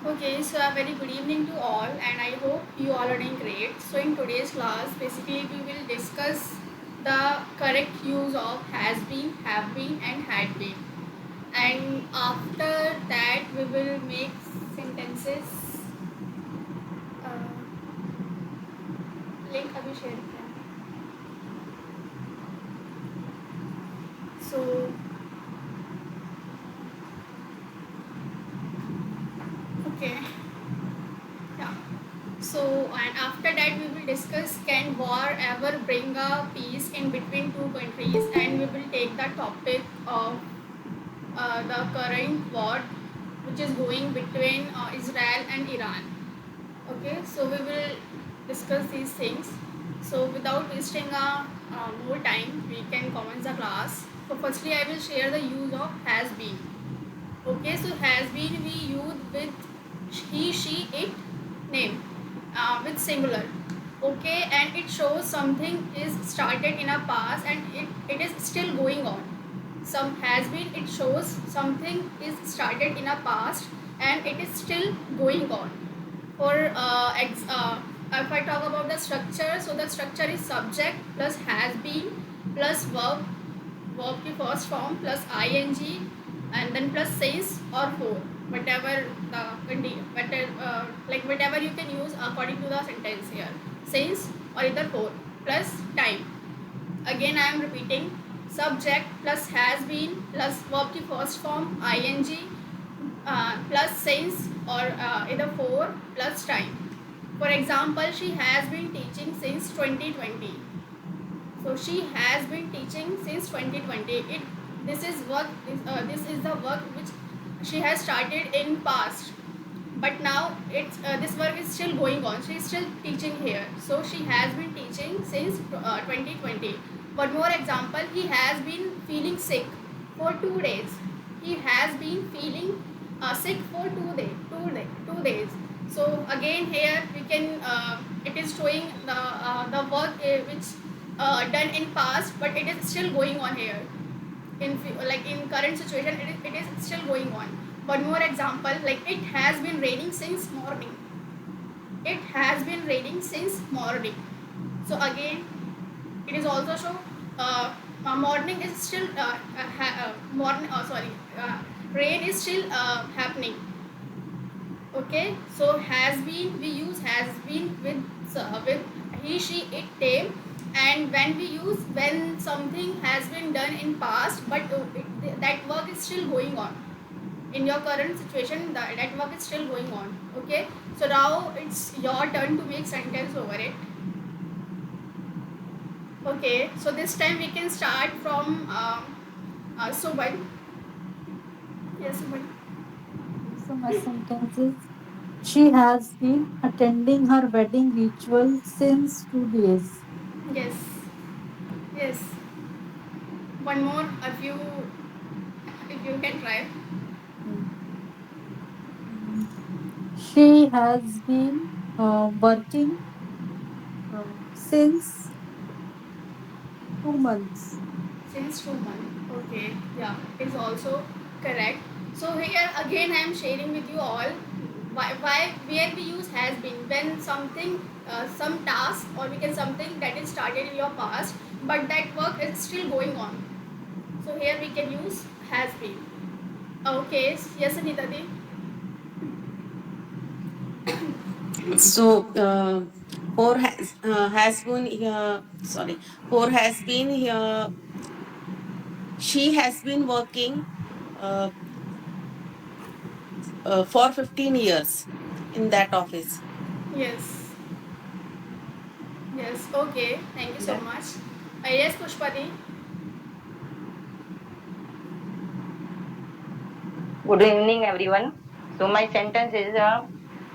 Okay, so a very good evening to all, and I hope you all are doing great. So, in today's class, basically, we will discuss the correct use of has been, have been, and had been. And after that, we will make sentences. Link अभी share किया है. So, okay, yeah. So, and after that, we will discuss can war ever bring a peace in between two countries, and we will take the topic of the current war which is going between Israel and Iran. Okay, so we will discuss these things. So without wasting more time, we can commence the class. So firstly, I will share the use of has been. Okay, so has been we use with he, she, it name with singular. Okay, and it shows something is started in a past and it is still going on. Some has been, it shows something is started in a past and it is still going on. For if I talk about the structure, so the structure is subject plus has been plus verb की first form plus ing and then plus since or for, whatever the whatever you can use according to the sentence here, since or either for plus time. Again I am repeating, subject plus has been plus verb की first form ing plus since or either for plus time. For example, she has been teaching since 2020. So she has been teaching since 2020. This is work. This is the work which she has started in past, but now this work is still going on. She is still teaching here. So she has been teaching since 2020. One more example. He has been feeling sick for 2 days. He has been feeling sick for 2 days. So again here we can it is showing the work which done in past, but it is still going on here. In current situation, it is still going on. One more example, like it has been raining since morning. It has been raining since morning. So again, it is also show morning is still morning. Sorry, rain is still happening. Okay, so has been, we use has been with he, she, it, them, and when we use when something has been done in past, but that work is still going on. In your current situation, that work is still going on. Okay, so now it's your turn to make sentence over it. Okay, so this time we can start from Subhan. Yes, Subhan. So my sentence is she has been attending her wedding ritual since 2 days. Yes, yes. One more, if you can try. Mm. She has been working since 2 months. Since 2 months. Okay, yeah, it's also correct. So here again I am sharing with you all why where we use has been when something some task, or we can something that is started in your past, but that work is still going on. So here we can use has been. Okay, yes, Anita di. So, has been sorry, for has been here. She has been working uh, for 15 years in that office. Yes, yes. Okay, thank you so Yes. much. Yes, Pushpati. Good evening, everyone. So my sentence is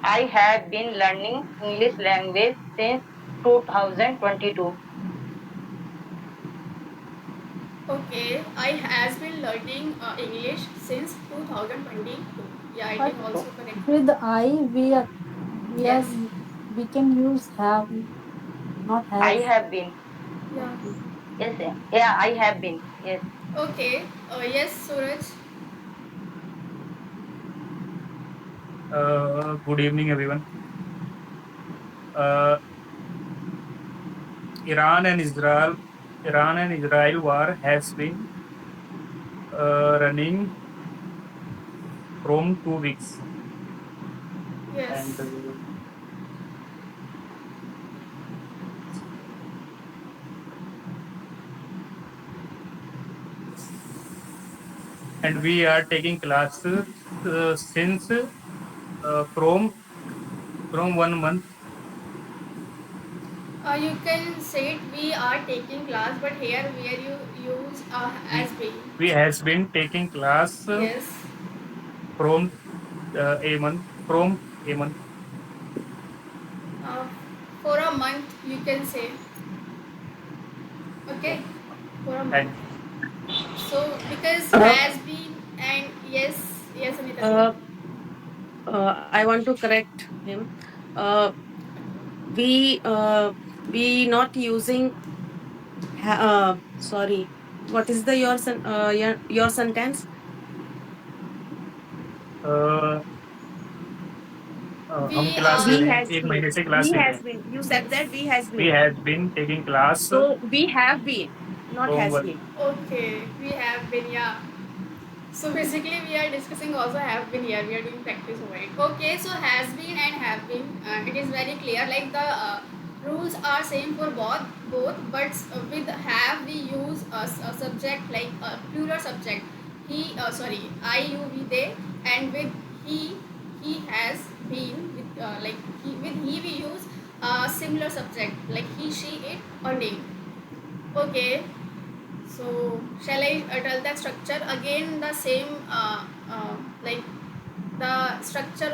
I have been learning English language since 2022. Okay, I has been learning English since 2022. Yeah, it is But also correct. with I, Yes. we can use have, not I has. have been. Yeah. Okay. Yes, yeah, I have been. Yes. Okay. Yes, Suraj. Good evening, everyone. Uh, Iran and Israel war has been running from 2 weeks, Yes. and we are taking classes since from 1 month. You can say it, we are taking class, but here where you use We has been. we has been taking class Yes. from a month from a month. Uh, for a month, you can say. Yeah. Okay. For a month. And So because Uh, has been and yes, yes, Anita. uh, I want to correct him. Uh, we we not using. Sorry. What is the your sentence? uh, हम We class ले are We रहे हैं, has एक been. महीने से class We ले रहे has हैं. been. You said yes. that we has We been. has been taking class So we have been, not from has one. been. Okay. We have been, yeah. So basically, we are discussing also have been here. We are doing practice over it. Okay, so has been and have been. It is very clear. Like the rules are same for both, but with have we use a subject like a plural subject. He, sorry, I, you, we, they, and with he has been with like he we use a similar subject like he, she, it, or they. Okay, so shall I tell the structure again? The same like the structure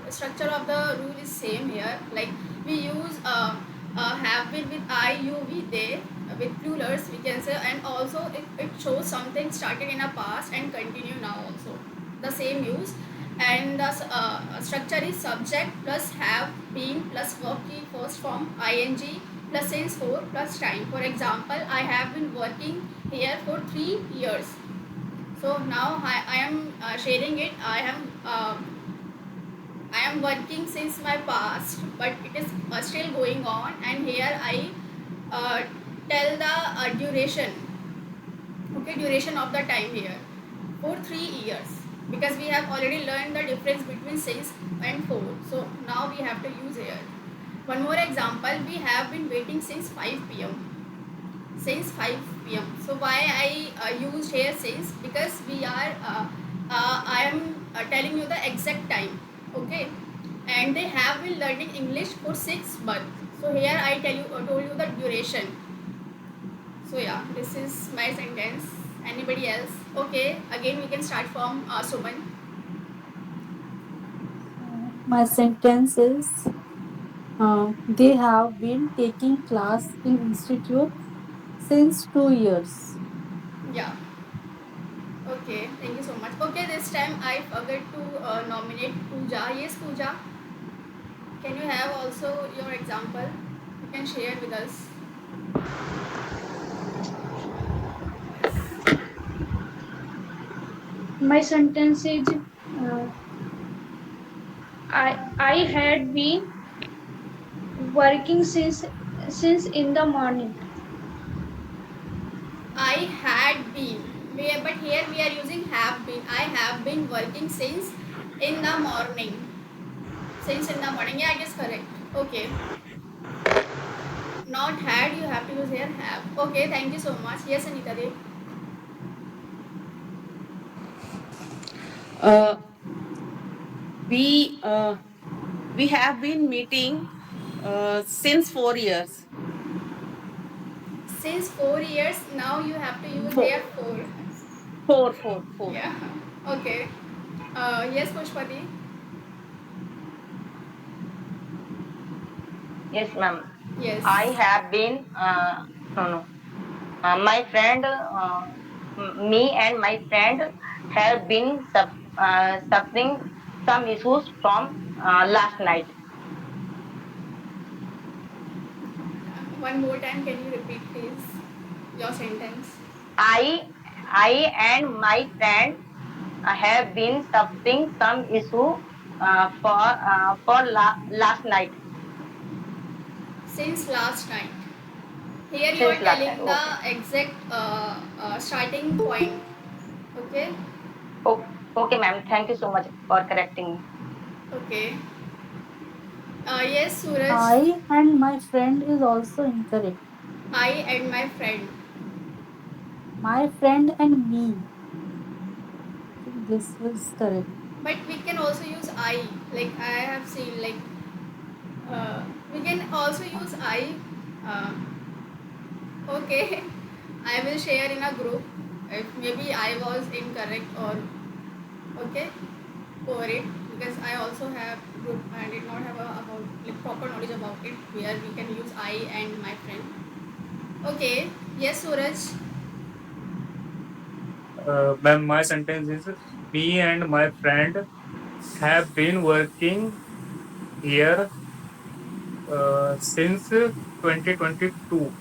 structure of the rule is same here. Like we use have been with I, you, we, they with plurals we can say, and also it shows something started in a past and continue now also. The same use, and the structure is subject plus have been plus verb key first form ing plus since for plus time. For example, I have been working here for 3 years. So now I am sharing it. I am working since my past, but it is still going on. And here I uh, tell the duration. Okay, duration of the time here for 3 years, because we have already learned the difference between since and for. So now we have to use here. One more example, we have been waiting since 5 p.m. Since 5 p.m. So why I used here since, because we are I am telling you the exact time. Okay, and they have been learning English for 6 months. So here I told you the duration. So yeah, this is my sentence. Anybody else? Okay, again we can start from Suman. My sentence is they have been taking class in institute since 2 years. Yeah. Okay, thank you so much. Okay, this time I forgot to nominate Pooja. Yes, Pooja. Can you have also your example? You can share with us. My sentence is uh, I had been working since in the morning. I had been. But here we are using have been. I have been working since in the morning. Since in the morning. Yeah, it is correct. Okay. Not had, you have to use here have. Okay, thank you so much. Yes, Anita Dev. Uh, we uh, we have been meeting since 4 years. Since 4 years, now you have to use Four, here for. four. Yeah. Okay. Yes, Pushpati. Yes, ma'am. Yes. I have been, no, no. My friend, me and my friend have been suffering some issues from last night. One more time, can you repeat, please, your sentence? I, I and my friend have been suffering some issue last night. Since last night. Here you are Since last night. telling the Okay. exact starting point. Okay. Oh, okay, ma'am. Thank you so much for correcting me. Okay. Yes, Suraj. I and my friend is also incorrect. I and my friend. My friend and me. I think this was correct. But we can also use I. Like I have seen. Like we can also use I. Uh, okay. I will share in a group. If maybe I was incorrect or okay over it, because I also have group. I did not have about like proper knowledge about it where we can use I and my friend. Okay. Yes, Suraj. Ma'am, my sentence is me and my friend have been working here since 2022.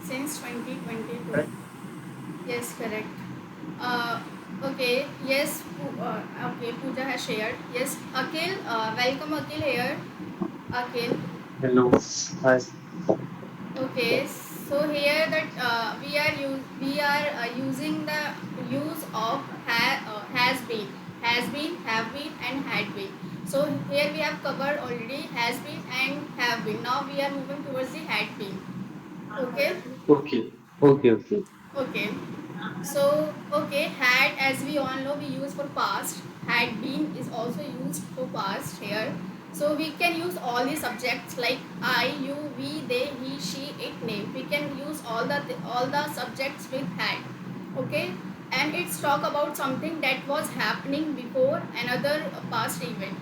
Since 2022. Right? Yes, correct. Uh, okay. Yes. Okay. Pooja has shared. Yes. Akhil. Welcome, Akhil here. Akhil. Hello. Hi. Okay, so here that we are using the use of has been, have been, and had been. So here we have covered already has been and have been. Now we are moving towards the had been. Okay, Okay. Okay. Okay. okay. So okay, had, as we all know, we use for past. Had been is also used for past here. So we can use all the subjects like I, you, we, they, he, she, it, name. We can use all the subjects with had. Okay, and it's talk about something that was happening before another past event.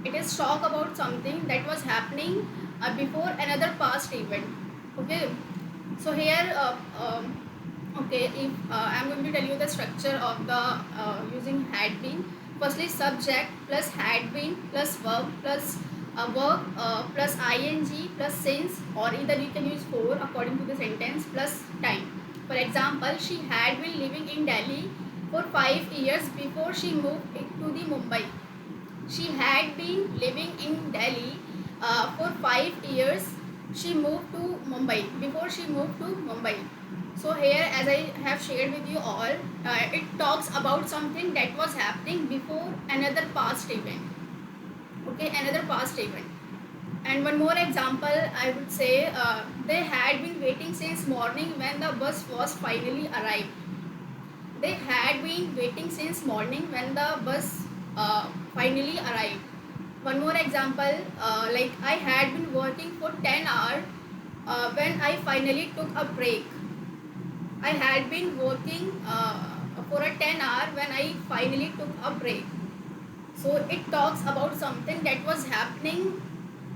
It is talk about something that was happening before another past event. Okay, so here okay, if I'm going to tell you the structure of the using had been. Firstly, subject plus had been plus verb plus ing plus since, or either you can use for according to the sentence, plus time. For example, she had been living in Delhi for 5 years before she moved to the Mumbai. She had been living in Delhi for 5 years. She moved to Mumbai before she moved to Mumbai. So here, as I have shared with you all, it talks about something that was happening before another past event. Okay, another past event. And one more example, I would say they had been waiting since morning when the bus was finally arrived. They had been waiting since morning when the bus finally arrived. One more example, like I had been working for 10 hours when I finally took a break. I had been working for a 10 hour when I finally took a break. So it talks about something that was happening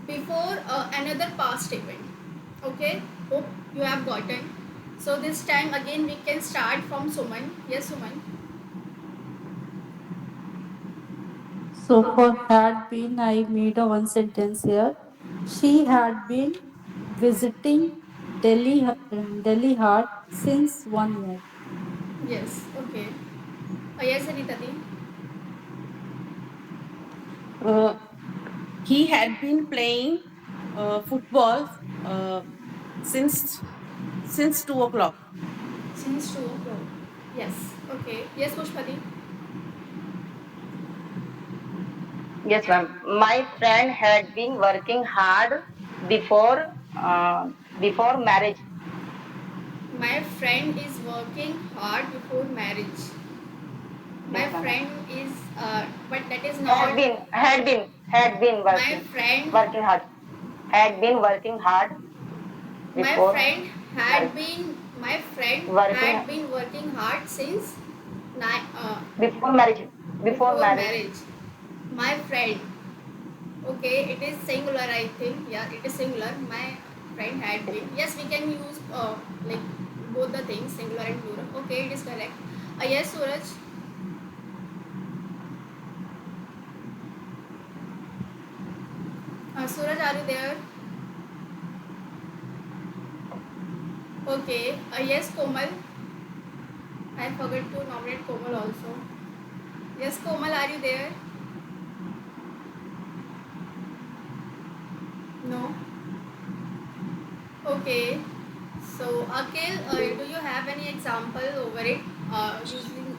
before another past event. Okay, hope you have gotten. So this time again we can start from Suman. Yes, Suman. So for had been, I made a one sentence here. She had been visiting Delhi Heart since 1 year. Yes, okay. Yes, Anitati. Uh, he had been playing football uh, since 2 o'clock. Since 2 o'clock. Yes, okay. Yes, Pushpati. Yes, ma'am. My friend had been working hard before before marriage. My friend is working hard before marriage. My Yes, ma'am. friend is, but that is Had not. been had been had been My friend, working hard. Had been working hard my before friend marriage. my friend Working had been working hard since before marriage. Before before marriage. marriage. My friend. Okay, it is singular, I think. Yeah, it is singular. My friend had been. Yes, we can use like both the things, singular and plural. Okay, it is correct. Yes, Suraj. Suraj, are you there? Okay. Yes, Komal. I forgot to nominate Komal also. Yes, Komal, are you there? Okay. So, Akhil, do you have any example over it using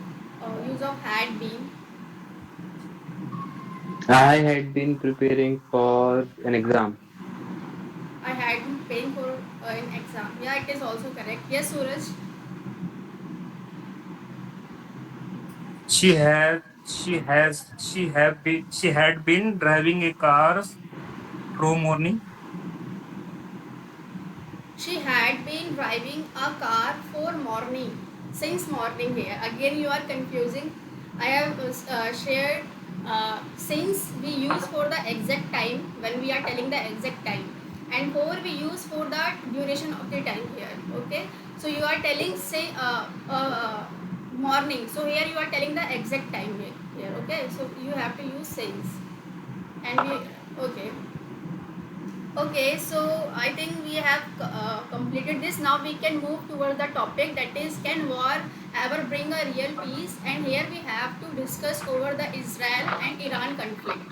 use of had been? I had been preparing for an exam. I had been paying for an exam. Yeah, it is also correct. Yes, Suraj. She had been driving a car through morning. She had been driving a car for morning. Since morning here. Again, you are confusing. I have shared since we use for the exact time when we are telling the exact time, and for we use for the duration of the time here. Okay. So you are telling say morning. So here you are telling the exact time here. Okay. So you have to use since, and we okay. Okay, so I think we have completed this. Now we can move toward the topic, that is, can war ever bring a real peace? And here we have to discuss over the Israel and Iran conflict.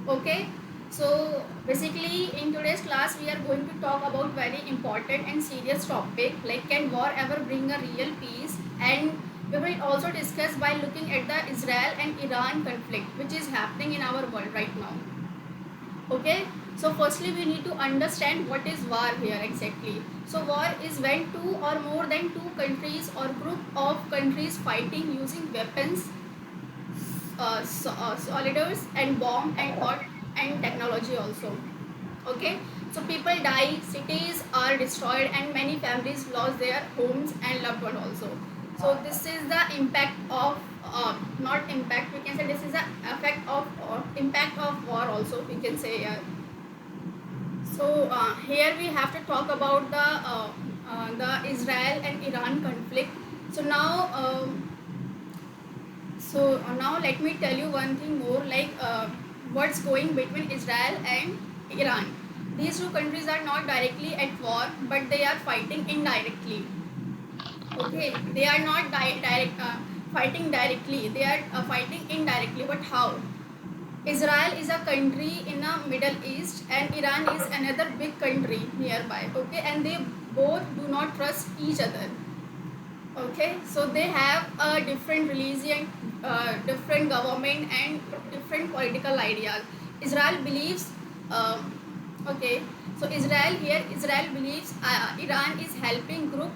Okay, so basically in today's class we are going to talk about very important and serious topic like can war ever bring a real peace, and we will also discuss by looking at the Israel and Iran conflict which is happening in our world right now. Okay, so firstly we need to understand what is war here exactly. So war is when two or more than two countries or group of countries fighting using weapons, soldiers and bomb and technology also. Okay, so people die, cities are destroyed, and many families lost their homes and loved one also. So this is the impact of not impact, we can say this is the effect of impact of war also, we can say. So here we have to talk about the Israel and Iran conflict. So now now let me tell you one thing more, like what's going between Israel and Iran. These two countries are not directly at war, but they are fighting indirectly. Okay, they are not fighting directly. They are fighting indirectly. But how? Israel is a country in the Middle East, and Iran is another big country nearby. Okay, and they both do not trust each other. Okay, so they have a different religion, different government, and different political ideas. Israel believes, okay, so Israel believes Iran is helping group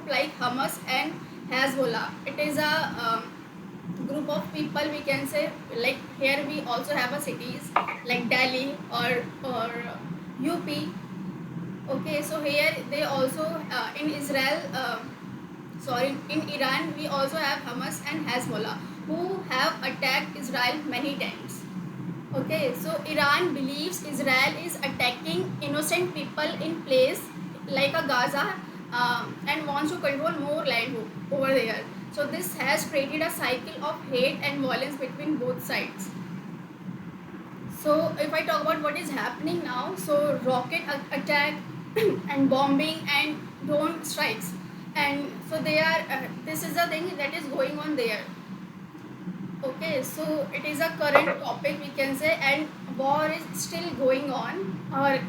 like Hamas and Hezbollah. It is a group of people, we can say, like here we also have a cities like Delhi or UP. Okay, so here they also in Israel. Sorry, in Iran we also have Hamas and Hezbollah who have attacked Israel many times. Okay, so Iran believes Israel is attacking innocent people in place like a Gaza, and wants to control more land over there. So this has created a cycle of hate and violence between both sides. So if I talk about what is happening now, so rocket attack and bombing and drone strikes, and so they are this is the thing that is going on there. Okay, so it is a current topic, we can say, and war is still going on. Or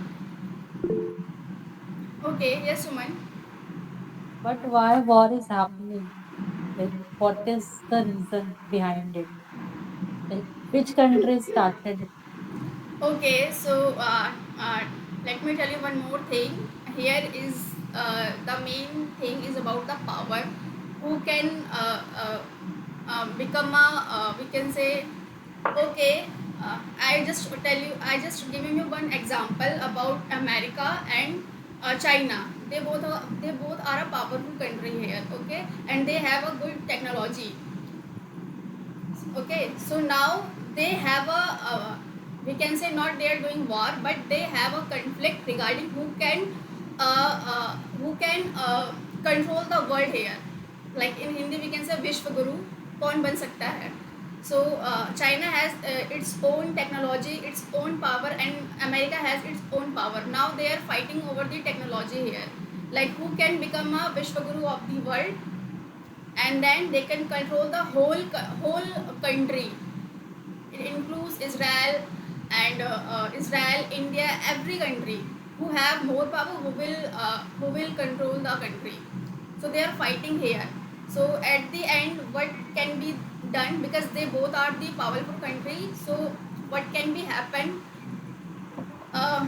okay, yes, Suman. But why war is happening? Like, what is the reason behind it? Like, which country started it? Okay, so let me tell you one more thing. Here is the main thing is about the power. Who can become a we can say, okay. I just giving you one example about America and China. They both are a powerful country here. Okay, and they have a good technology. Okay, so now they have we can say not they are doing war, but they have a conflict regarding who can control the world here. Like in Hindi we can say Vishwa Guru, कौन बन सकता है. So China has its own technology, its own power, and America has its own power. Now they are fighting over the technology here, like who can become a Vishwa Guru of the world, and then they can control the whole country. It includes Israel and Israel, India, every country. who have more power, who will control the country. So they are fighting here. So at the end, what can be done, because they both are the powerful country, so what can be happen, uh,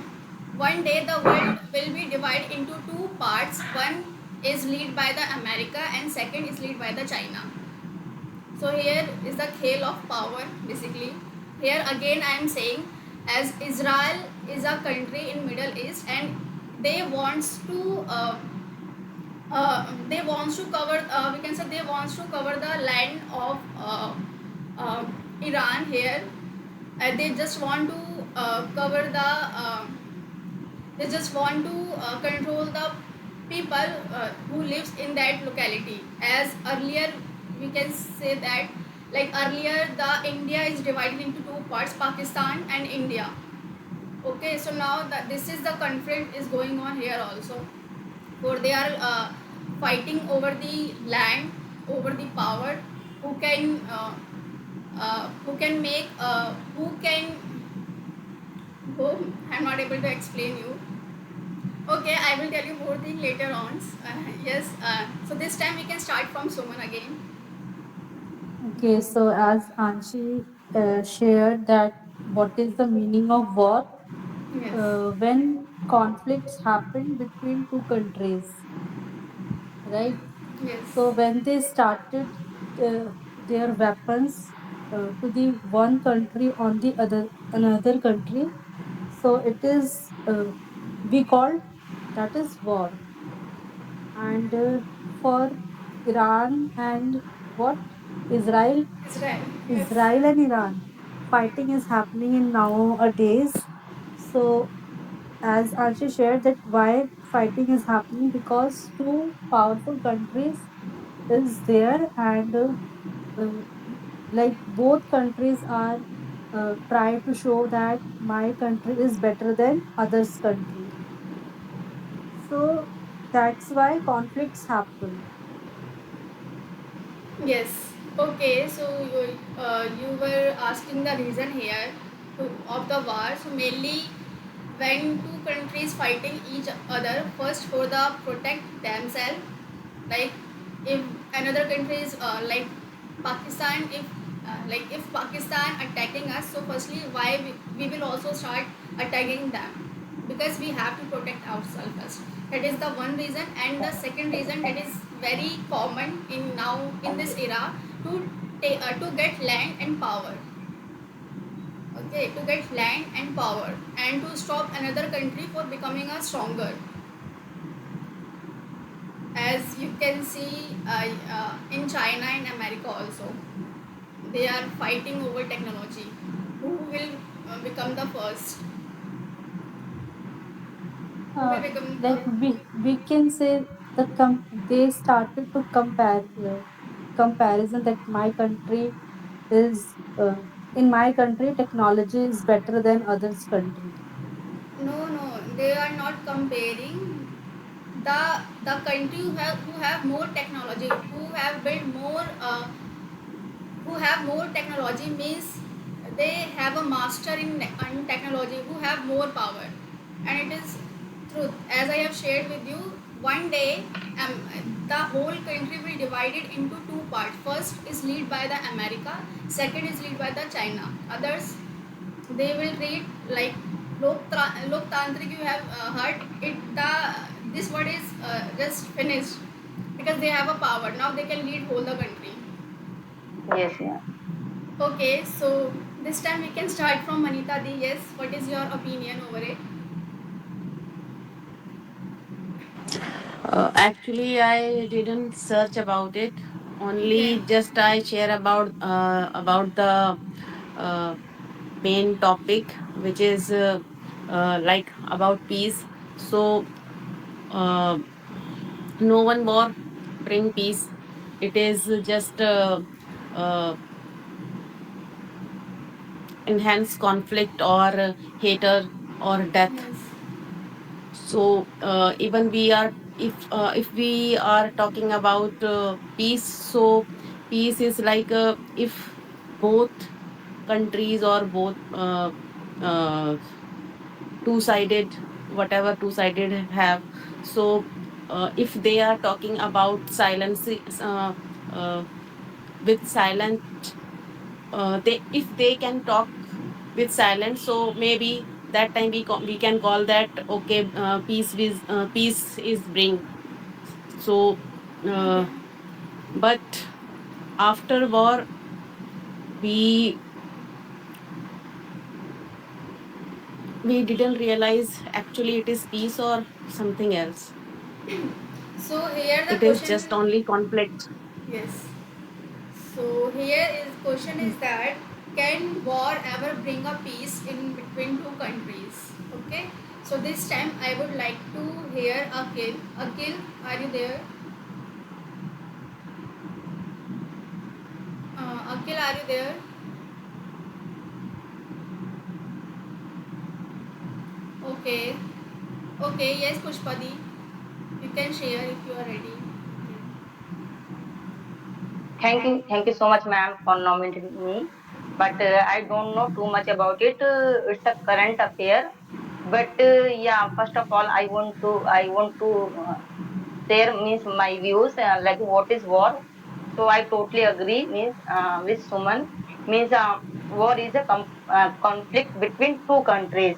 one day the world will be divided into two parts. One is led by the America and second is led by the China. So here is the scale of power basically. Here again I am saying, as Israel is a country in Middle East and they wants to cover, we can say they wants to cover the land of uh, Iran here. They just want to cover the they just want to control the people who lives in that locality. As earlier we can say that, like earlier the India is divided into two parts, Pakistan and India. Okay, so now that this is the conflict is going on here also, for they are fighting over the land, over the power, who can make who can oh, I'm not able to explain you. Okay, I will tell you more thing later on. Yes, so this time we can start from Suman again. Okay, so as Anshi shared that what is the meaning of war? Yes. When conflicts happen between two countries, right? Yes. So when they started their weapons to the one country on the other another country, so it is we called that is war. And for Iran and what Israel, Israel. Yes. Israel and Iran, fighting is happening in nowadays. So as Archie shared that why fighting is happening, because two powerful countries is there, and uh, like both countries are try to show that my country is better than others country, so that's why conflicts happen. Yes. Okay. So you were asking the reason here of the war. So mainly when two countries fighting each other, first for the protect themselves, like if another country is Pakistan, if Pakistan attacking us, so firstly why we will also start attacking them, because we have to protect ourselves first. That is the one reason. And the second reason that is very common in now in this era, to to get land and power. Okay, to get land and power and to stop another country for becoming a stronger. As you can see in China and America also, they are fighting over technology, who will become the first, who will become Like we can say the they started to compare comparison that my country is in my country technology is better than others country. no, they are not comparing. The country who have more technology, who have built more who have more technology means they have a master in technology, who have more power. And it is truth, as I have shared with you. One day the whole country will divide it into two parts. First is led by the America, second is led by the China. Others, they will read like Loktantrik. You have heard it. This word is just finished, because they have a power now. They can lead whole the country. Yes, yeah. Okay, so this time we can start from Manita Di. Yes, what is your opinion over it? Actually, I didn't search about it. Okay. Only just I share about the uh, main topic, which is like about peace. So, uh, no one war bring peace. It is just enhance conflict or hater or death. Yes. So even we are, if we are talking about peace, so peace is like if both countries or both two sided whatever two-sided have. So if they are talking about silence, uh, with silent, they if they can talk with silence, so maybe that time we can call that okay, peace is bring. So Okay. but after war we we didn't realize actually it is peace or something else. So here the It is question, just only conflict. yes. So here is question is that can war ever bring a peace in between two countries? Okay. So this time I would like to hear Akil. Akil, are you there? Akil, are you there? Okay. Okay. Yes, Pushpadi. You can share if you are ready. Thank you so much, ma'am, for nominating me. But I don't know too much about it. It's a current affair. But yeah, first of all, I want to share means my views, like what is war. So I totally agree means with Suman, means war is a conflict between two countries.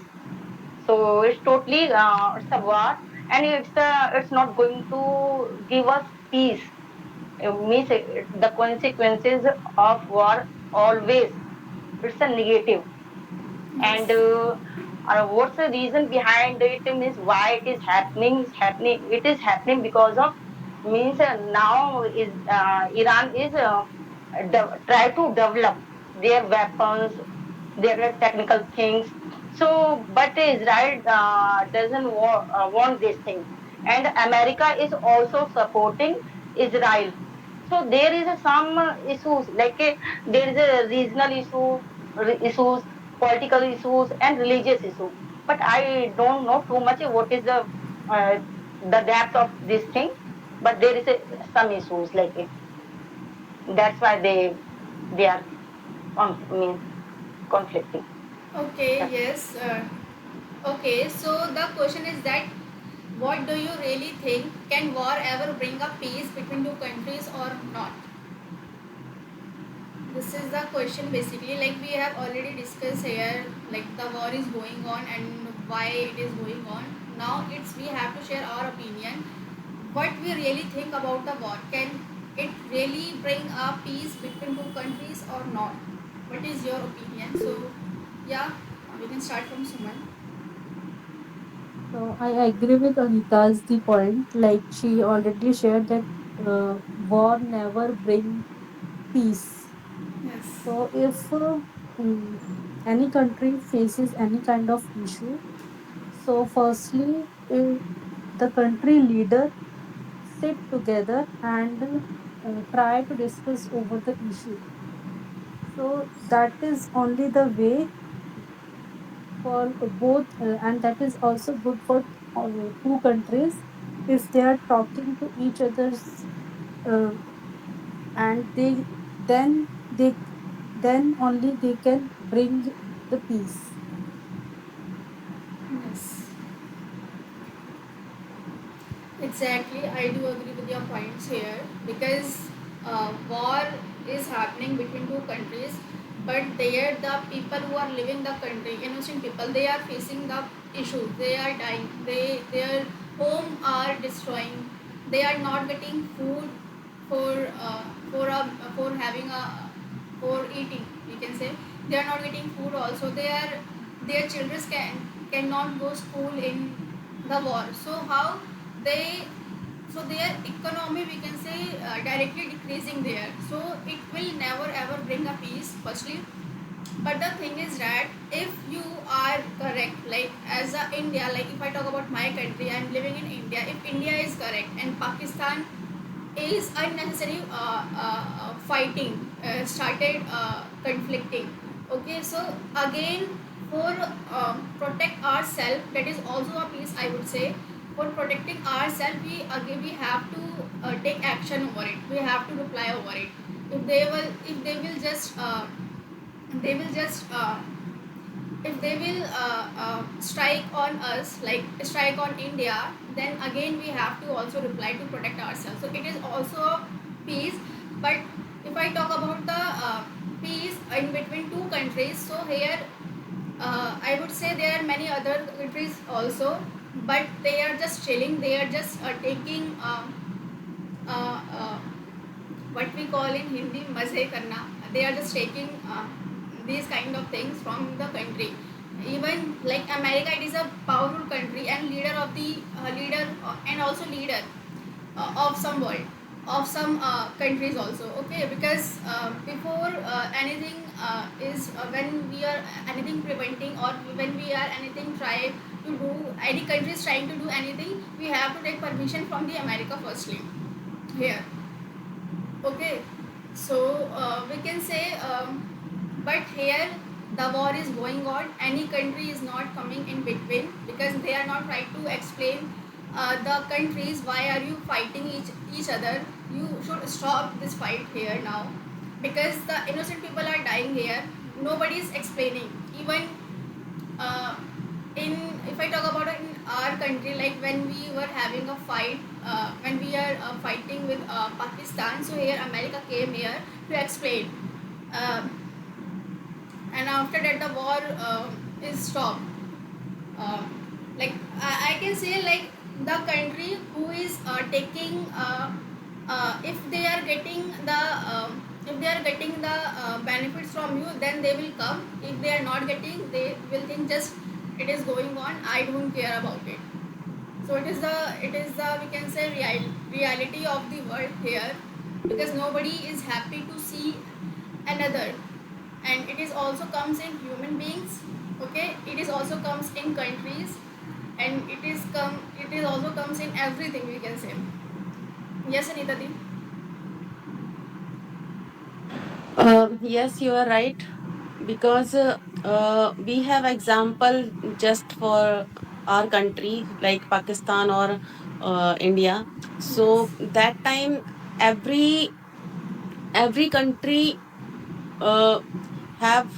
So it's totally it's a war, and it's not going to give us peace. It means the consequences of war always it's a negative. And Yes. what's the reason behind it means why it is happening? It's happening. It is happening because of means now is Iran is try to develop their weapons, their technical things. So, but Israel doesn't want this thing, and America is also supporting Israel. So there is some issues like there is a regional issues, political issues, and religious issues. But I don't know too much what is uh, the depth of this thing. But there is some issues like that's why they are means conflicting. Okay. That's Yes. Okay. So the question is that what do you really think? Can war ever bring a peace between two countries or not? This is the question basically. Like we have already discussed here, like the war is going on and why it is going on. Now it's we have to share our opinion. What we really think about the war? Can it really bring a peace between two countries or not? What is your opinion? So yeah, we can start from Suman. So I agree with Anita's the point. Like she already shared that war never bring peace. Yes. So if any country faces any kind of issue, so firstly the country leader sit together and try to discuss over the issue. So that is only the way for both, and that is also good for two countries if they are talking to each other's, uh, and they then only they can bring the peace. Yes. Exactly, I do agree with your points here because war is happening between two countries, but there the people who are living the country, innocent people, they are facing the issues. They are dying. Their home are destroying. They are not getting food for for having a for eating. We can say they are not getting food. Also, their children cannot go school in the war. So how they so their economy we can say directly decreasing there, so it will never ever bring a peace firstly. But the thing is that if you are correct, like as a India, like if I talk about my country, I'm living in India. If India is correct and Pakistan is unnecessary fighting started conflicting, okay, so again for protect ourselves, that is also a piece I would say. For protecting ourselves, we again we have to take action over it, we have to reply over it. If they will just if they will strike on us, like strike on India, then again we have to also reply to protect ourselves. So it is also peace. But if I talk about the peace in between two countries, so here I would say there are many other countries also, but they are just chilling. They are just taking uh, uh, what we call in Hindi maze karna. They are just taking these kind of things from the country. Even like America, it is a powerful country and leader of the leader and also leader of some world, of some countries also. Okay, because before anything is when we are anything preventing, or when we are anything try to do, any country is trying to do anything, we have to take permission from the America firstly here. Okay, so we can say, but here the war is going on. Any country is not coming in between, because they are not trying to explain the countries why are you fighting each other. You should stop this fight here now, because the innocent people are dying here. Nobody is explaining. Even uh, in, if I talk about it in our country, like when we were having a fight, when we are fighting with Pakistan, so here America came here to explain, uh, and after that the war is stopped. uh, like I can say, like the country who is taking if they are getting the if they are getting the benefits from you, then they will come. If they are not getting, they will think just it is going on, I don't care about it. So it is the we can say reality of the world here, because nobody is happy to see another. And it is also comes in human beings. Okay, it is also comes in countries, and it is also comes in everything, we can say. Yes, Anita di. Yes, you are right, because we have example just for our country like Pakistan or India. So Yes. that time every country uh, have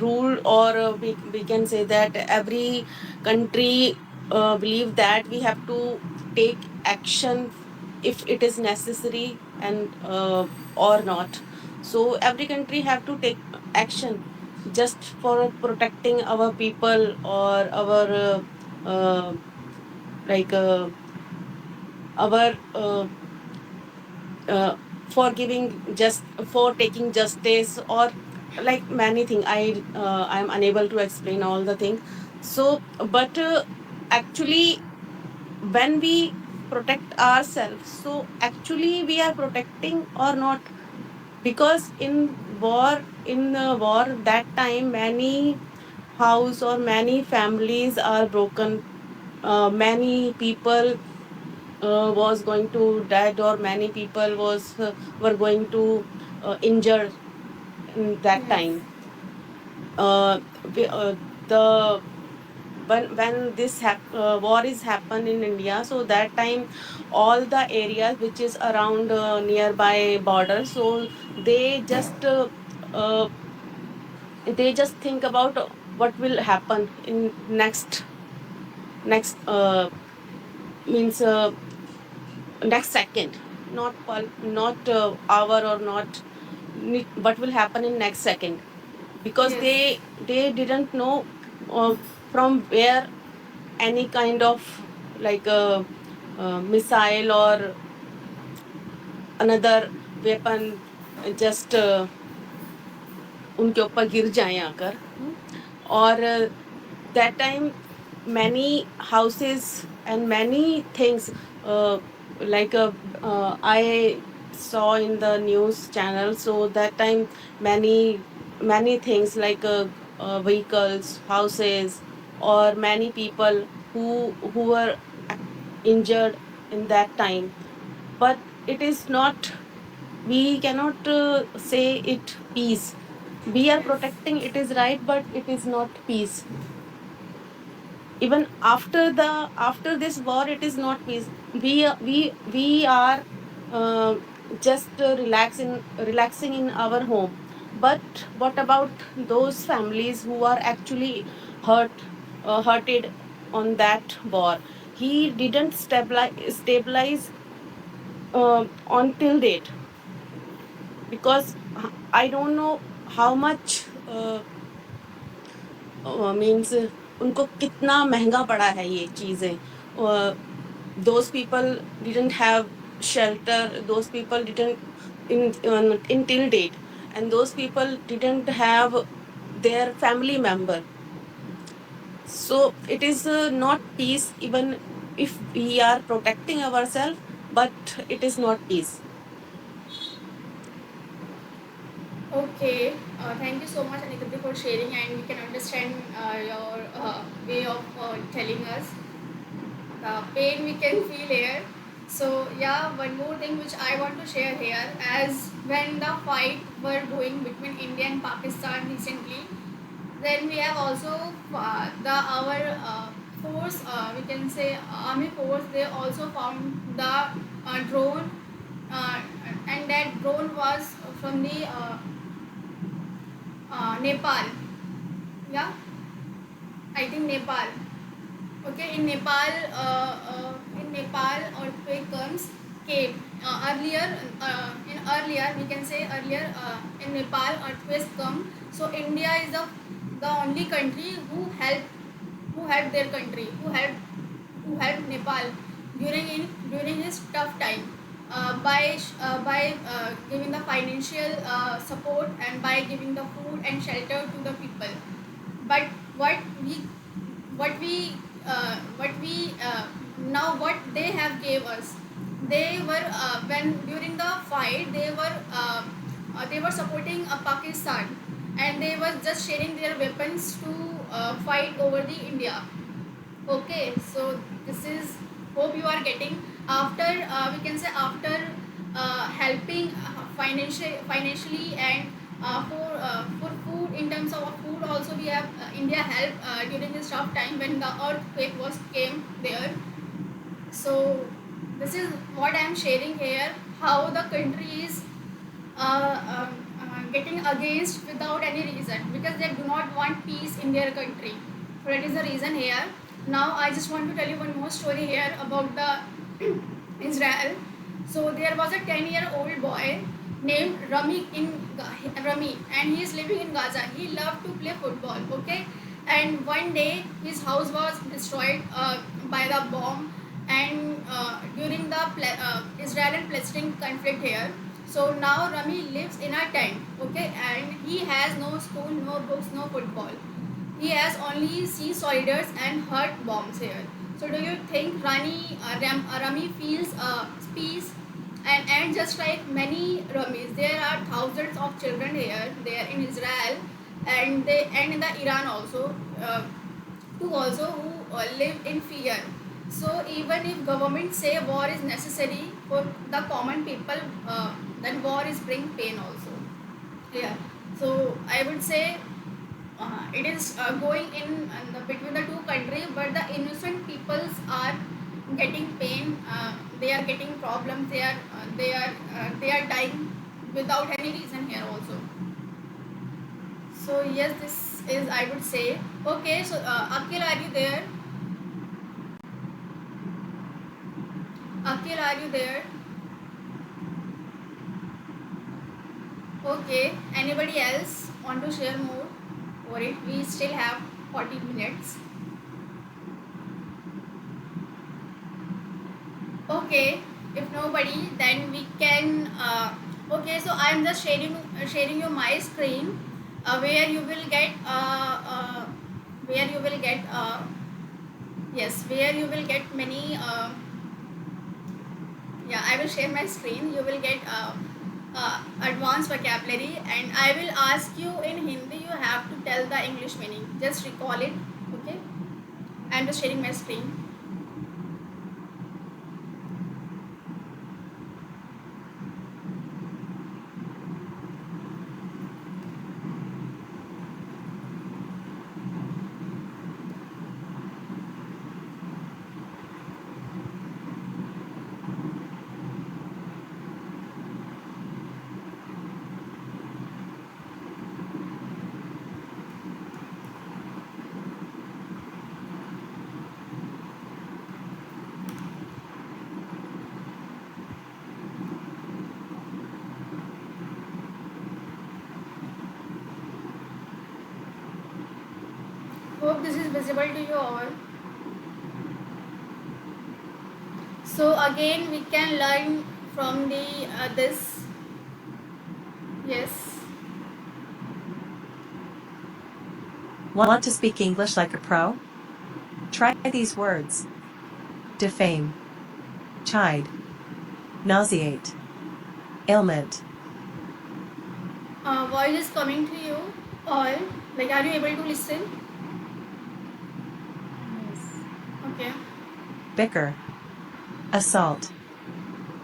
rule, or we can say that every country believe that we have to take action if it is necessary, and or not. So every country have to take action just for protecting our people, or our uh, like our uh, for giving just for taking justice, or like many things. I'm unable to explain all the things. So but actually when we protect ourselves, so actually we are protecting or not, because in the war that time many house or many families are broken, many people was going to dead, or many people was were going to injure in that Yes. time. The when this war is happened in India, so that time all the areas which is around nearby border, so they just uh, uh, they just think about what will happen in next means next second, not hour, or not what will happen in next second, because Yes. they didn't know from where any kind of like a missile or another weapon just उनके ऊपर गिर जाए आकर। और that time many houses and many things, uh, like I saw in the news channel, so that time many things like vehicles, houses, or many people who were injured in that time. But it is not, we cannot say it peace. We are Yes. protecting, it is right, but it is not peace. Even after this war, it is not peace. We are just relaxing in our home. But what about those families who are actually hurted on that war? He didn't stabilize until date, because I don't know how much means उनको कितना महंगा पड़ा है ये चीजें. Those people didn't have shelter, those people didn't in till date, and those people didn't have their family member. So it is not peace even if we are protecting ourselves, but it is not peace. Okay, thank you so much, Anikruti, for sharing, and we can understand your way of telling us the pain we can feel here. So yeah, one more thing which I want to share here, as when the fight were going between India and Pakistan recently, then we have also the our force, we can say army force, they also found the drone, uh, and that drone was from the Nepal. Yeah, I think Nepal. Okay, in Nepal, earthquake came earlier, we can say earlier, in Nepal earthquakes come. So India is the only country who helped their country, who helped Nepal during his tough time, by giving the financial support, and by giving the food and shelter to the people. But what we what we now what they have gave us, they were when during the fight they were supporting Pakistan, and they were just sharing their weapons to fight over the India. Okay, so this is, hope you are getting, after we can say after helping financially, and for food, in terms of food also, we have India help during this tough time when the earthquake was came there. So this is what I am sharing here, how the country is getting against without any reason, because they do not want peace in their country. So that is the reason here. Now I just want to tell you one more story here about the Israel. So there was a 10-year-old boy named Rami, and he is living in Gaza. He loved to play football. Okay, and one day his house was destroyed by the bomb, and during the Israel and Palestine conflict here. So now Rami lives in a tent, okay, and he has no school, no books, no football. He has only sea soldiers and hurt bombs here. So do you think Rami feels peace? And just like many Ramis, there are thousands of children here, there in Israel, and in the Iran also, who live in fear. So even if government say war is necessary for the common people, then war is bring pain also. Yeah. So I would say it is going in the between the two countries, but the innocent peoples are getting pain. They are getting problems. They are dying without any reason here also. So yes, this is, I would say. Okay, so Akhil, are you there? Akhil, are you there? Okay. Anybody else want to share more for it? We still have 40 minutes. Okay. If nobody, then we can. Okay. So I am just sharing you my screen, where you will get where you will get yes, where you will get many. Yeah, I will share my screen. You will get advanced vocabulary, and I will ask you in Hindi. You have to tell the English meaning. Just recall it. Okay. I am just sharing my screen. Hope this is visible to you all. So again we can learn from the this. Yes. Want to speak English like a pro? Try these words: defame, chide, nauseate, ailment. Voice is coming to you all. Like, are you able to listen? Yes. Okay. Bicker, assault,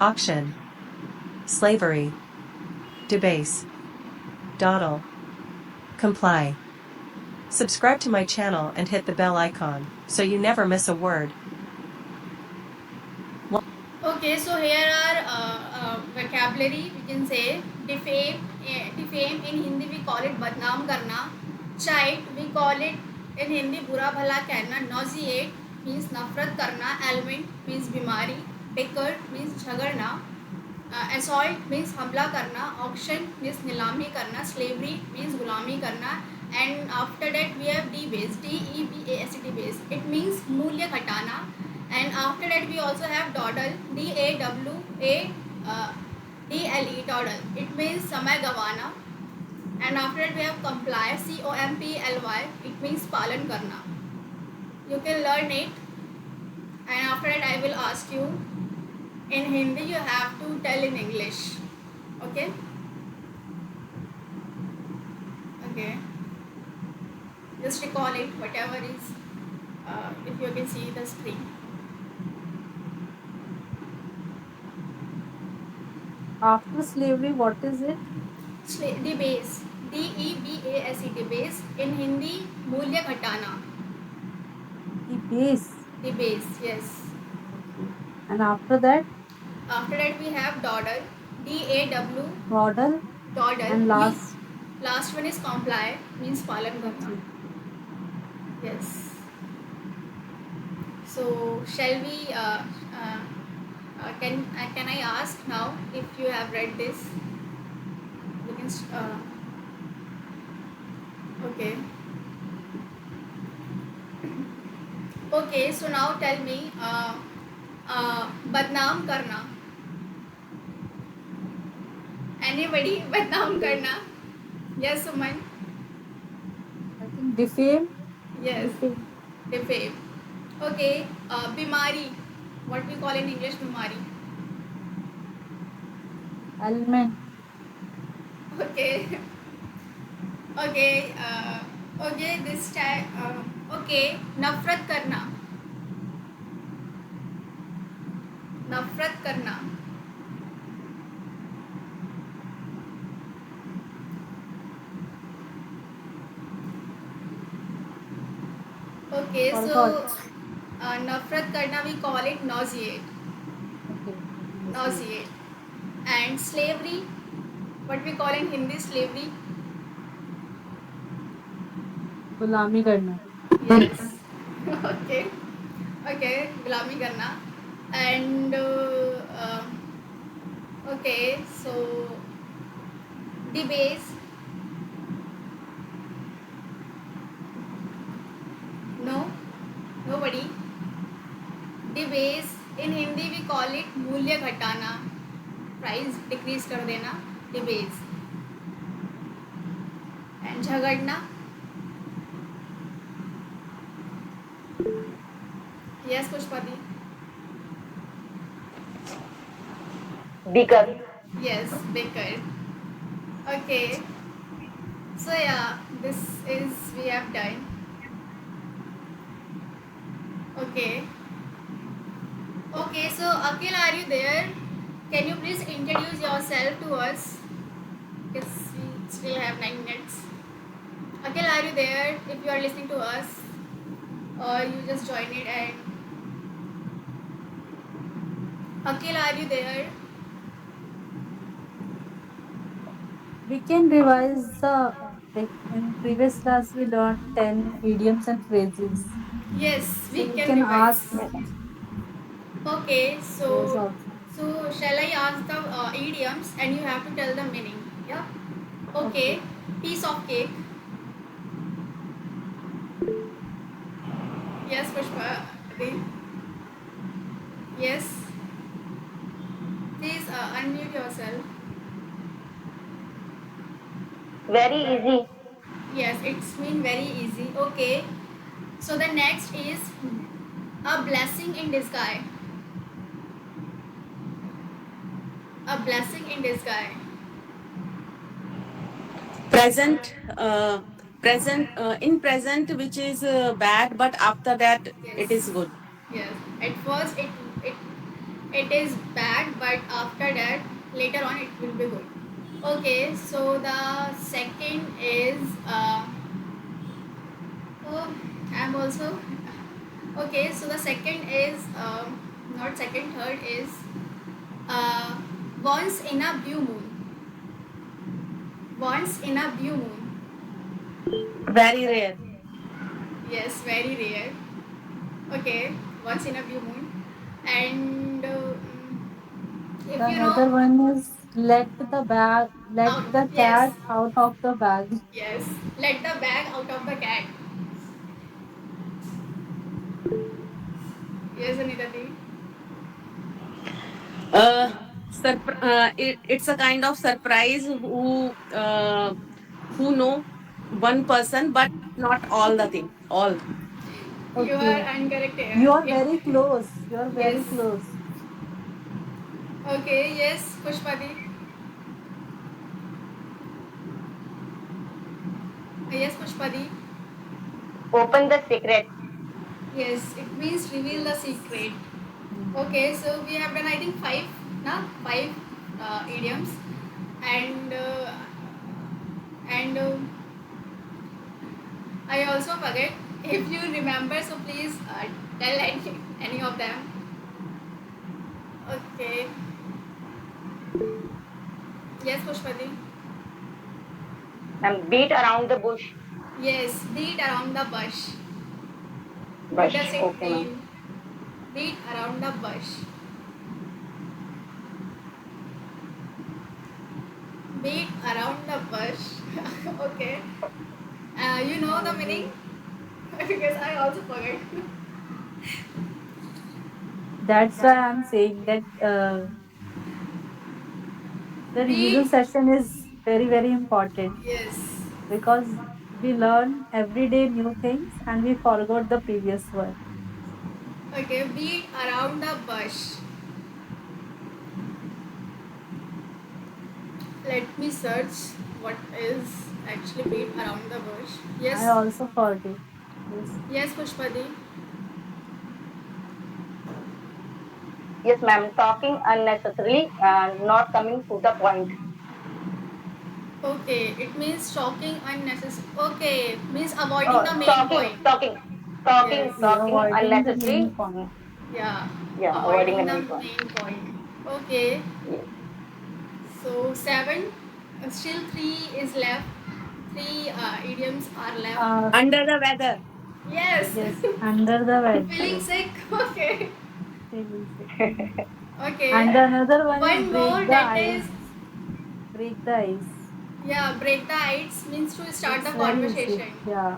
auction, slavery, debase, dawdle, comply. Subscribe to my channel and hit the bell icon so you never miss a word. Okay, so here are vocabulary. We can say defame. Defame in Hindi we call it badnaam karna. Chide we call it in Hindi बुरा भला कहना. Nauseate means नफरत करना. Ailment means बीमारी. Bicker means झगड़ना. Assault means हमला करना. Auction means नीलामी करना. Slavery means गुलामी करना. And after that we have debase. DEBASE debase. It means मूल्य घटाना. And after that we also have dawdle. DAWADLE. Dawdle. It means समय गवाना. And after that we have comply. COMPLY. It means पालन करना. You can learn it. And after that I will ask you in Hindi. You have to tell in English. Okay. Okay. Just recall it. Whatever is. If you can see the screen. After slavery, what is it? Debase. DEBASE debase. In Hindi मूल्य घटाना. The base. Debase. Yes. And after that, After that we have dawdle. DAW. dawdle. Dawdle. And last, Last one is comply. Means पालन करना. Yes. So shall we? Can I ask now if you have read this? You can. Okay. Okay. So now tell me. बदनाम करना. Anybody बदनाम करना? Yes, Suman. I think defame. Yes. Defame. Defame. Okay. बीमारी. What we call in English बीमारी. Ailment. Okay. Okay. Okay. This time. Okay. नफरत करना. नफरत करना. Okay. So Forgot. नफरत करना we call it nauseate. Okay. Nauseate. And slavery. What we call in Hindi slavery. गुलामी करना. Yes. Okay. Okay. गुलामी करना. And okay. So debase. No. Nobody. Debase. In Hindi we call it मूल्य घटाना. Price decrease कर देना. Debase. And झगड़ना. Yes, Pushpati. Bicker. Yes, bicker. Okay. So yeah, this is we have done. Okay. Okay, so Akhil, are you there? Can you please introduce yourself to us? Because we still have 9 minutes. Akhil, are you there? If you are listening to us, or you just joined it and Akhil, are you there? We can revise the, like in previous class we learned 10 idioms and phrases. Yes, So we you can can revise. ask Okay, those so also. shall I ask the idioms and you have to tell the meaning? Yeah. Okay. Piece of cake. Yes, Pushpa. Yes. Please unmute yourself. Very easy. Yes, it's been very easy. Okay. So the next is a blessing in disguise. A blessing in disguise. Present, present, in present, which is bad, but after that, it is Yes. good. Yes. At first it it is bad, but after that later on it will be good. Okay. So the second is oh, I'm also okay. So the second is not second, third is uh, once in a blue moon. Once in a blue moon. Very rare. Yes, very rare. Okay, once in a blue moon. And if The you know, another one is let out, the yes, cat out of the bag. yes, let the bag out of the cat. Yes, Anitati. It's a kind of surprise who know one person, but not all the thing. All. You are Okay. incorrect here. You are It, very close. You are yes. very close. Okay, yes, Pushpati. Yes, Pushpati. Open the secret. Yes, it means reveal the secret. Okay, so we have done I think five, na five idioms, and and I also forget. If you remember, so please tell any of them. Okay. Yes, Pushpati. And beat around the bush. Yes, beat around the bush. What does Bush. it Okay, ma'am. mean? Beat around the bush. Beat around the bush. Okay. You know the meaning? Because I also forget. That's why I'm saying that the Beat. revision session is very, very important Yes. because we learn every day new things and we forgot the previous one. Okay, beat around the bush. Let me search what is actually beat around the bush. I Yes. also forget. Yes. Yes, Pushpati. Yes, ma'am. Talking unnecessarily, not coming to the point. Okay, it means talking unnecessary. Okay, means avoiding Oh, the main talking, point. talking, Yes. talking, Okay, talking avoiding the main unnecessary. point. Yeah, Yeah, avoiding the avoiding the main point. main point. Okay, Yes. so seven. Still three is left. Three idioms are left. Under the weather. Yes. Yes, under the Feeling weather. sick. Okay. Feeling sick. Okay. And the another one is One more break the that is ice. Break the ice. yeah, break the ice means to start the It's very easy. conversation. Yeah.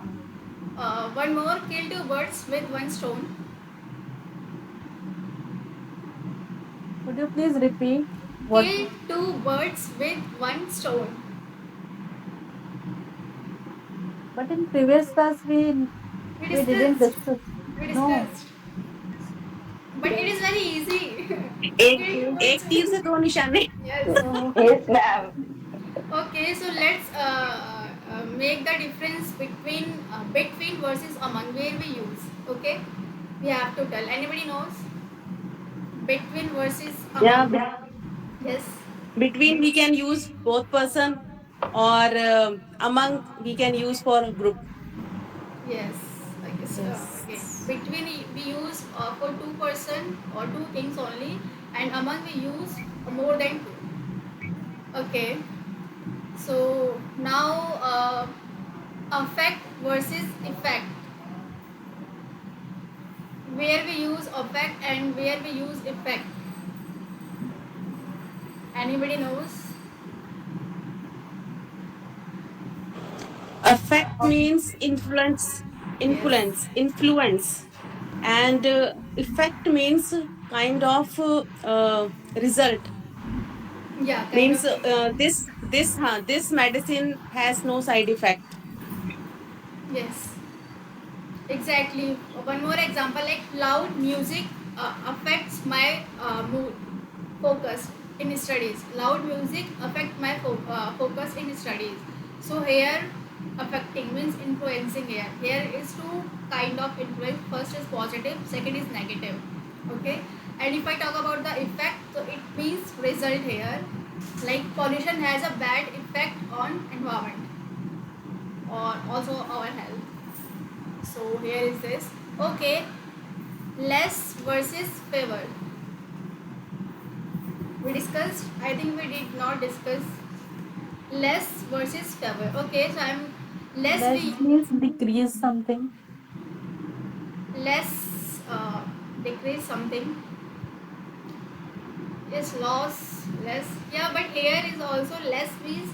One more, kill two birds with one stone. Could you please repeat what? Kill two birds with one stone. But in previous class We we didn't discussed. discuss. We No. discussed. But it is very easy. एक Kill two Okay. एक birds तीर with से दो निशाने. yes. So Yes, ma'am. Okay, so let's make the difference between versus among where we use. Okay, we have to tell. Anybody knows between versus Yeah, among? Yes. between we can use both person, or among we can use for group. Yes. I guess. Okay. yes. Between we use for two-person or two things only, and among we use more than two. Okay. So now affect versus effect. Where we use affect and where we use effect. Anybody knows? Affect means influence, Yes. influence, influence. And effect means kind of result. Yeah, kind Means of thing. this medicine has no side effect. Yes, exactly. One more example, like loud music affects my mood, focus in studies. Loud music affect my focus in studies. So here, affecting means influencing here. Here is two kind of influence. First is positive, second is negative. Okay. And if I talk about the effect, so it means result here. Like pollution has a bad effect on environment or also our health. So here is this. Okay, less versus favor. We discussed. I think we did not discuss less versus favor. Okay, so I'm less Less we means decrease something. less decrease something. Yes, loss less. Yeah, but here is also less means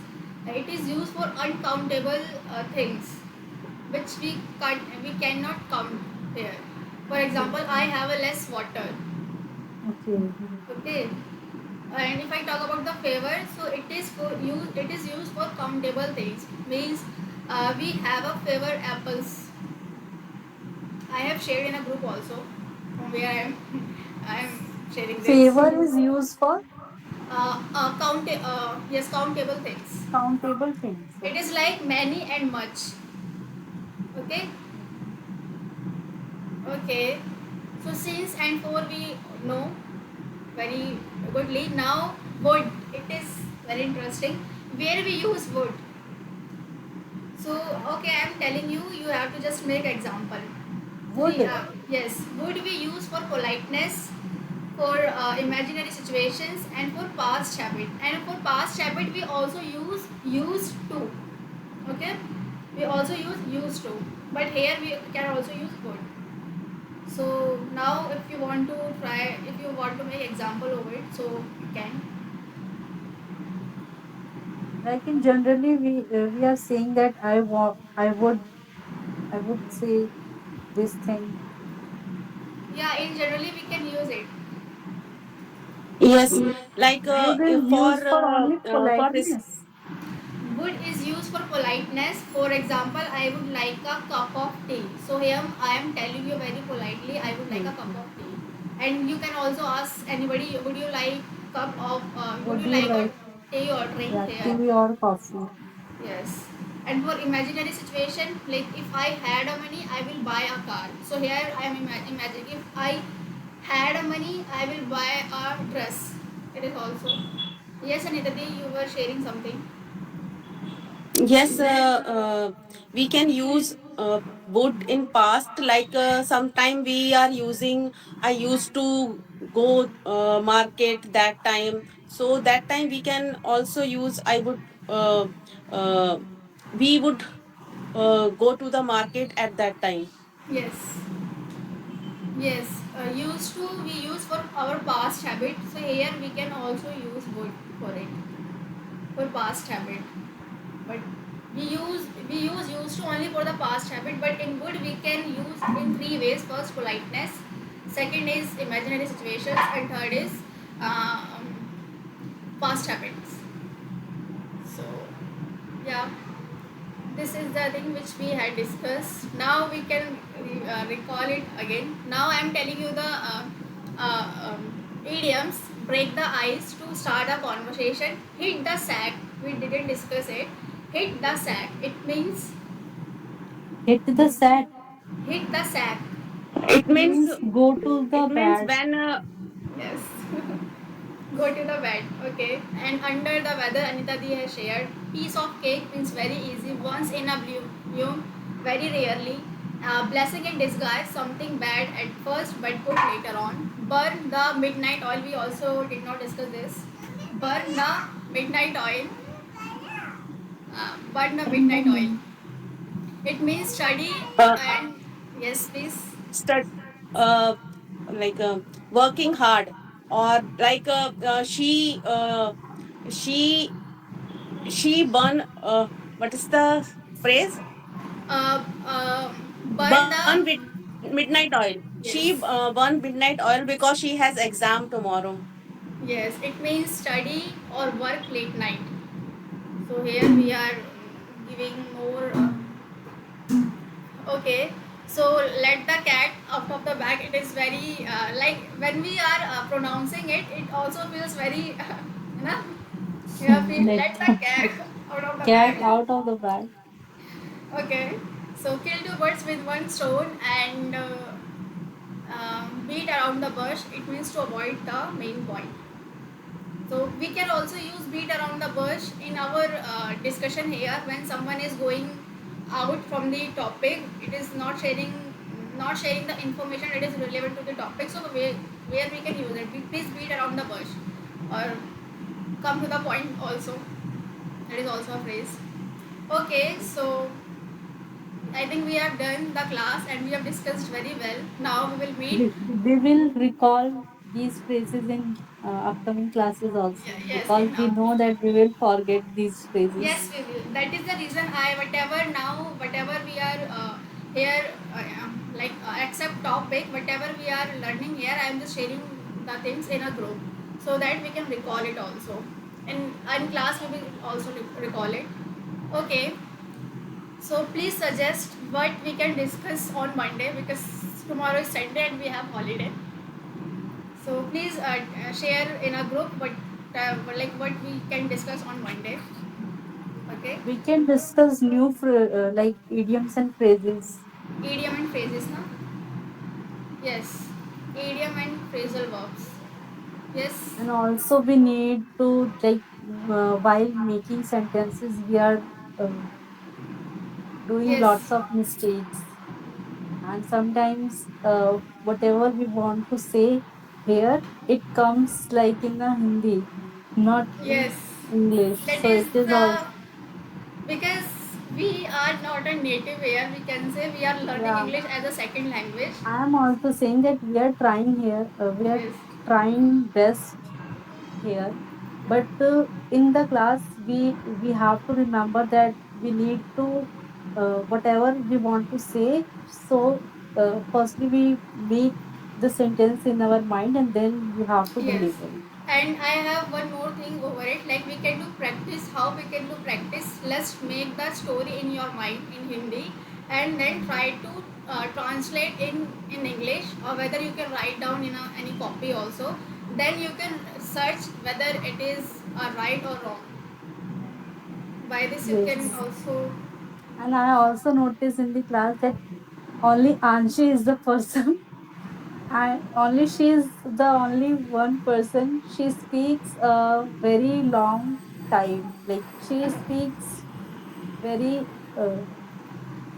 it is used for uncountable things which we cannot count here. For example, I have a less water. Okay. Okay. And if I talk about the favor, so it is for use. It is used for countable things. Means we have a favor apples. I have shared in a group also, from where I am sharing this. Favor is used for Countable things. countable things. It is like many and much. Okay. Okay. So since and for we know very goodly. Now wood. It is very interesting. Where we use wood. So okay, I am telling you. You have to just make example. Wood. Yes, would we use for politeness, for imaginary situations, and for past habit. And for past habit, we also use used to. Okay, we also use used to. But here we can also use would. So now, if you want to try, if you want to make example of it, so you can. Like in generally we are saying that I would say this thing. Yeah, in generally we can use it. Yes, like Wood is used for only for this. politeness. Would is used for politeness. For example, I would like a cup of tea. So here I am telling you very politely, I would like a cup of tea. And you can also ask anybody, would you like cup of, would Would you you like a like, tea or drink yeah, here? tea or coffee? Yes. And for imaginary situation, like if I had a money, I will buy a car. So here I am imagining if I had a money, I will buy a dress. It is also. Yes, Anitati, you were sharing something. Yes, we can use would in past. Like sometime we are using. I used to go market that time. So that time we can also use. I would. Uh, we would go to the market at that time. Yes. Yes, used to we use for our past habit. So here we can also use would for it for past habit. But we use used to only for the past habit. But in would we can use in three ways. First, politeness. Second is imaginary situations, and third is past habits. So yeah, this is the thing which we had discussed. Now we can recall it again. Now I am telling you the idioms. Break the ice to start a conversation. Hit the sack. We didn't discuss it. Hit the sack. It means Hit the sack hit the sack. It means means go to the it means bed. when Yes. Go to the bed. Okay. And under the weather, Anita Di has shared. Piece of cake means very easy. Once in a blue bloom, very rarely. Blessing in disguise, something bad at first but good later on. Burn the midnight oil. We also did not discuss this. Burn the midnight oil. Burn the midnight oil. It means study uh, and yes, please. stud uh, like working hard, or like she she burn what is the phrase, Uh, uh, burn burn the with midnight oil. she Yes. burn midnight oil because she has exam tomorrow. Yes, it means study or work late night. So here we are giving more. Okay, so let the cat out of the bag. It is very like when we are pronouncing it, it also feels very, you know, Like let the cat out of the cat bag. out of the bag. Okay, so kill two birds with one stone and beat around the bush. It means to avoid the main point. So we can also use beat around the bush in our discussion here when someone is going out from the topic. It is not sharing the information that is relevant to the topic. So where we can use it, please beat around the bush or come to the point also. That is also a phrase. Okay, so I think we have done the class and we have discussed very well. Now we will meet. We will recall these phrases in upcoming classes also Yes, because in we know that we will forget these yes, phrases. we will. That is the reason I whatever we are here accept topic whatever we are learning here. I am just sharing the things in a group so that we can recall it also. In class we will also recall it. Okay. So please suggest what we can discuss on Monday because tomorrow is Sunday and we have holiday. So please share in a group what we can discuss on Monday. Okay. We can discuss new like idioms and phrases, Idiom and phrases, na? Yes. Idiom and phrasal verbs. Yes. and also we need to like while making sentences we are uh, doing Yes. lots of mistakes, and sometimes whatever we want to say here it comes like in a Hindi, not in Yes. English. That So is it is the also because we are not a native here. We can say we are learning yeah. English as a second language. I am also saying that we are trying here. We are Yes. trying best here, but in the class we have to remember that we need to whatever we want to say. So firstly we make the sentence in our mind and then we have to Yes. deliver it. And I have one more thing over it. Like we can do practice. How we can do practice? Let's make the story in your mind in Hindi, and then try to translate in English, or whether you can write down in any copy also. Then you can search whether it is right or wrong. By this you can Yes, also and I also noticed in the class that only Anshi is the person and only she is the only one person. She speaks a very long time, like she speaks very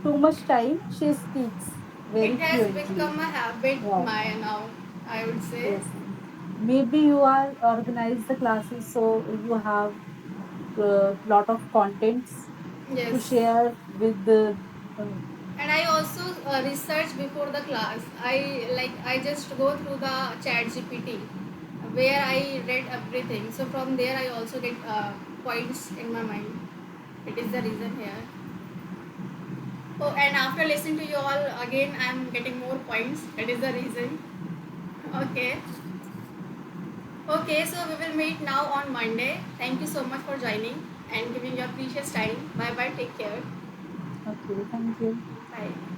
too much time. She speaks it very has fluently. become a habit Yeah. my now. I would say Yes. Maybe you are organize the classes so you have a lot of contents to yes. share with the uh, And I also research before the class. I just go through the chat GPT where I read everything. So from there I also get points in my mind. It is the reason here. Oh, and after listening to you all again, I'm getting more points. That is the reason. Okay. Okay, so we will meet now on Monday. Thank you so much for joining and giving your precious time. Bye bye. Take care. okay, thank you. Bye.